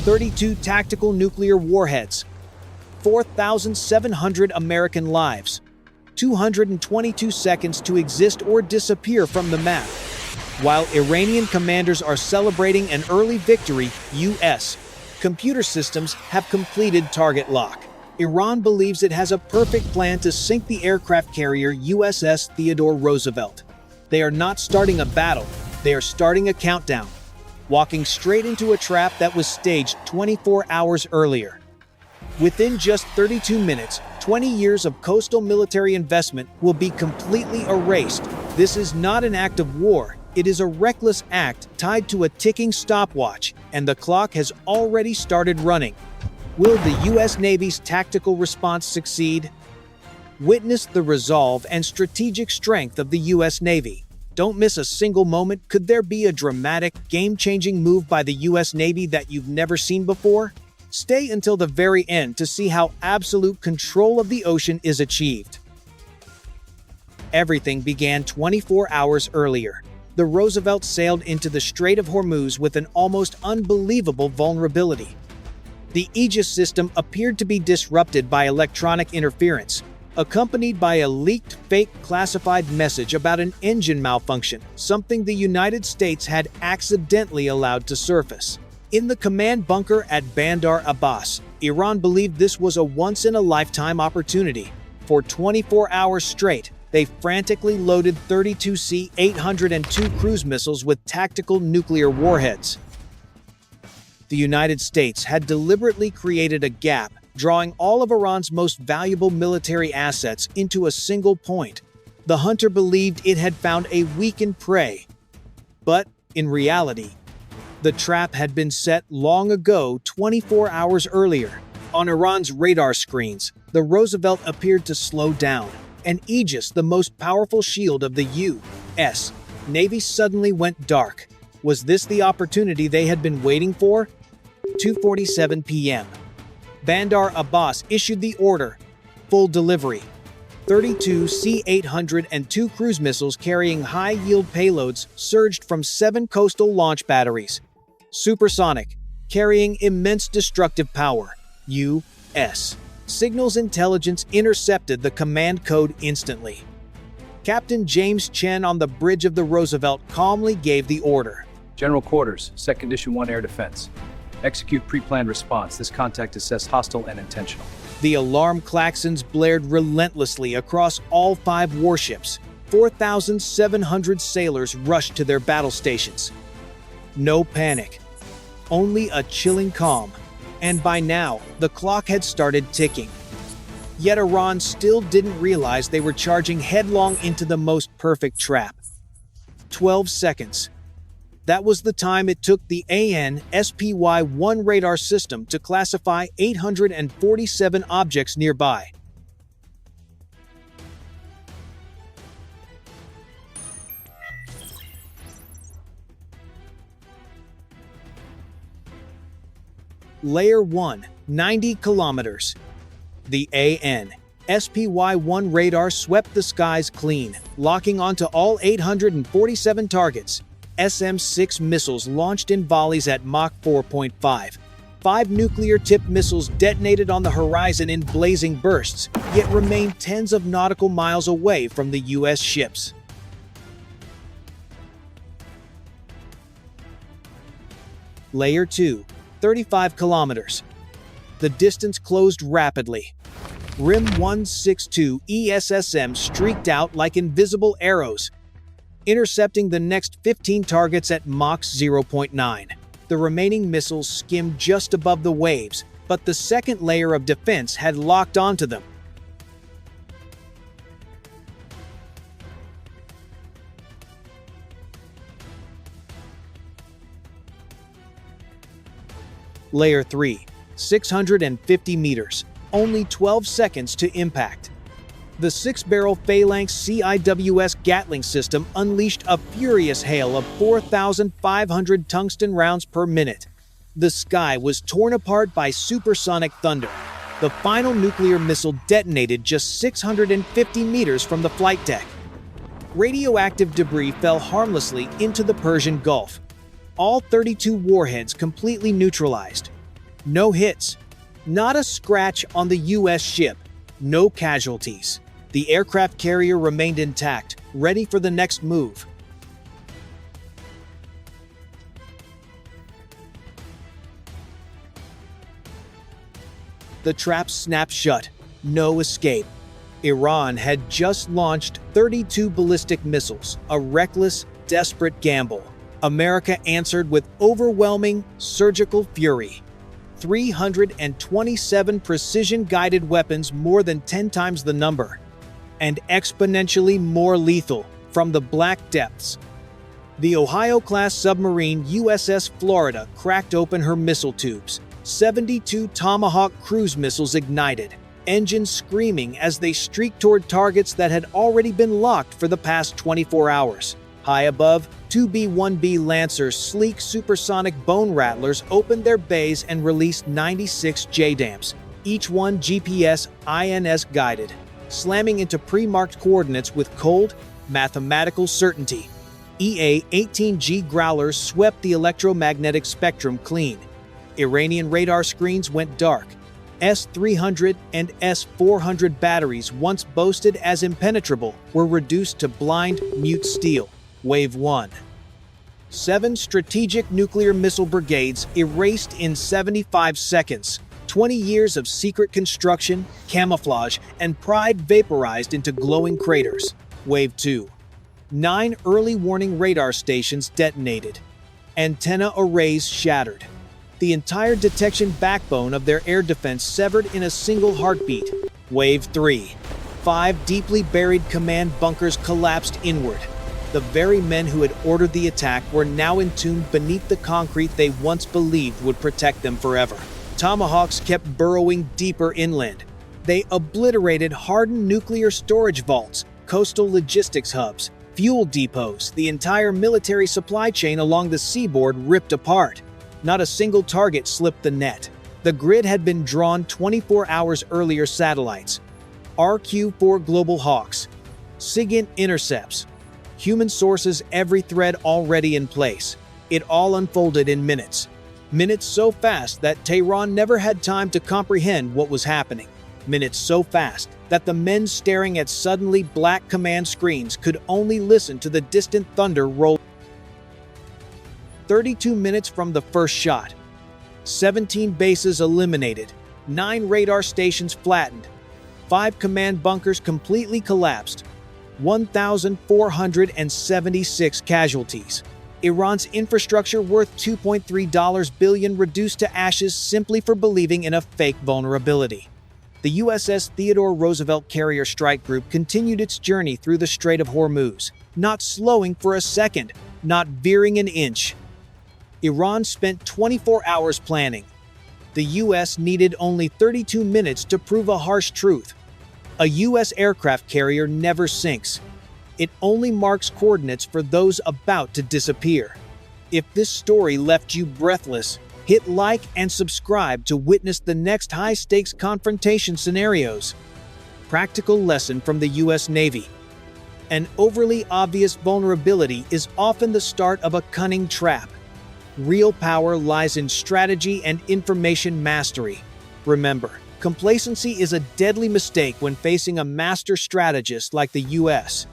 32 tactical nuclear warheads, 4,700 American lives, 222 seconds to exist or disappear from the map. While Iranian commanders are celebrating an early victory, U.S. computer systems have completed target lock. Iran believes it has a perfect plan to sink the aircraft carrier USS Theodore Roosevelt. They are not starting a battle, they are starting a countdown, walking straight into a trap that was staged 24 hours earlier. Within just 32 minutes, 20 years of coastal military investment will be completely erased. This is not an act of war, it is a reckless act tied to a ticking stopwatch, and the clock has already started running. Will the U.S. Navy's tactical response succeed? Witness the resolve and strategic strength of the U.S. Navy. Don't miss a single moment. Could there be a dramatic, game-changing move by the U.S. Navy that you've never seen before? Stay until the very end to see how absolute control of the ocean is achieved. Everything began 24 hours earlier. The Roosevelt sailed into the Strait of Hormuz with an almost unbelievable vulnerability. The Aegis system appeared to be disrupted by electronic interference, accompanied by a leaked fake classified message about an engine malfunction, something the United States had accidentally allowed to surface. In the command bunker at Bandar Abbas, Iran believed this was a once-in-a-lifetime opportunity. For 24 hours straight, they frantically loaded 32 C-802 cruise missiles with tactical nuclear warheads. The United States had deliberately created a gap, drawing all of Iran's most valuable military assets into a single point. The hunter believed it had found a weakened prey. But, in reality, the trap had been set long ago, 24 hours earlier. On Iran's radar screens, the Roosevelt appeared to slow down, and Aegis, the most powerful shield of the U.S. Navy, suddenly went dark. Was this the opportunity they had been waiting for? 2:47 p.m. Bandar Abbas issued the order. Full delivery. 32 C-802 cruise missiles carrying high-yield payloads surged from 7 coastal launch batteries. Supersonic, carrying immense destructive power. U.S. Signals intelligence intercepted the command code instantly. Captain James Chen on the bridge of the Roosevelt calmly gave the order. General Quarters, 2nd Issue 1 Air Defense. Execute pre-planned response. This contact assessed hostile and intentional. The alarm klaxons blared relentlessly across all 5 warships. 4,700 sailors rushed to their battle stations. No panic. Only a chilling calm. And by now, the clock had started ticking. Yet Iran still didn't realize they were charging headlong into the most perfect trap. 12 seconds. That was the time it took the AN/SPY-1 radar system to classify 847 objects nearby. Layer 1, 90 kilometers. The AN/SPY-1 radar swept the skies clean, locking onto all 847 targets. SM-6 missiles launched in volleys at Mach 4.5. 5 nuclear-tipped missiles detonated on the horizon in blazing bursts, yet remained tens of nautical miles away from the U.S. ships. Layer 2, 35 kilometers. The distance closed rapidly. RIM 162 ESSM streaked out like invisible arrows, intercepting the next 15 targets at Mach 0.9. The remaining missiles skimmed just above the waves, but the second layer of defense had locked onto them. Layer 3, 650 meters, only 12 seconds to impact. The 6-barrel Phalanx CIWS Gatling system unleashed a furious hail of 4,500 tungsten rounds per minute. The sky was torn apart by supersonic thunder. The final nuclear missile detonated just 650 meters from the flight deck. Radioactive debris fell harmlessly into the Persian Gulf. All 32 warheads completely neutralized. No hits. Not a scratch on the U.S. ship. No casualties. The aircraft carrier remained intact, ready for the next move. The trap snapped shut. No escape. Iran had just launched 32 ballistic missiles, a reckless, desperate gamble. America answered with overwhelming, surgical fury. 327 precision-guided weapons, more than 10 times the number, and exponentially more lethal from the black depths. The Ohio-class submarine USS Florida cracked open her missile tubes. 72 Tomahawk cruise missiles ignited, engines screaming as they streaked toward targets that had already been locked for the past 24 hours. High above, 2 B-1B Lancers, sleek supersonic bone rattlers, opened their bays and released 96 JDAMs, each one GPS INS guided, slamming into pre-marked coordinates with cold, mathematical certainty. EA-18G Growlers swept the electromagnetic spectrum clean. Iranian radar screens went dark. S-300 and S-400 batteries, once boasted as impenetrable, were reduced to blind, mute steel. Wave 1. 7 strategic nuclear missile brigades erased in 75 seconds. 20 years of secret construction, camouflage, and pride vaporized into glowing craters. Wave 2. 9 early warning radar stations detonated. Antenna arrays shattered. The entire detection backbone of their air defense severed in a single heartbeat. Wave 3. 5 deeply buried command bunkers collapsed inward. The very men who had ordered the attack were now entombed beneath the concrete they once believed would protect them forever. Tomahawks kept burrowing deeper inland. They obliterated hardened nuclear storage vaults, coastal logistics hubs, fuel depots, the entire military supply chain along the seaboard ripped apart. Not a single target slipped the net. The grid had been drawn 24 hours earlier. Satellites, RQ-4 Global Hawks, SIGINT intercepts, human sources, every thread already in place. It all unfolded in minutes. Minutes so fast that Tehran never had time to comprehend what was happening. Minutes so fast that the men staring at suddenly black command screens could only listen to the distant thunder roll. 32 minutes from the first shot. 17 bases eliminated. 9 radar stations flattened. 5 command bunkers completely collapsed. 1,476 casualties. Iran's infrastructure worth $2.3 billion reduced to ashes simply for believing in a fake vulnerability. The USS Theodore Roosevelt carrier strike group continued its journey through the Strait of Hormuz, not slowing for a second, not veering an inch. Iran spent 24 hours planning. The US needed only 32 minutes to prove a harsh truth. A U.S. aircraft carrier never sinks. It only marks coordinates for those about to disappear. If this story left you breathless, hit like and subscribe to witness the next high-stakes confrontation scenarios. Practical lesson from the U.S. Navy. An overly obvious vulnerability is often the start of a cunning trap. Real power lies in strategy and information mastery. Remember, complacency is a deadly mistake when facing a master strategist like the U.S.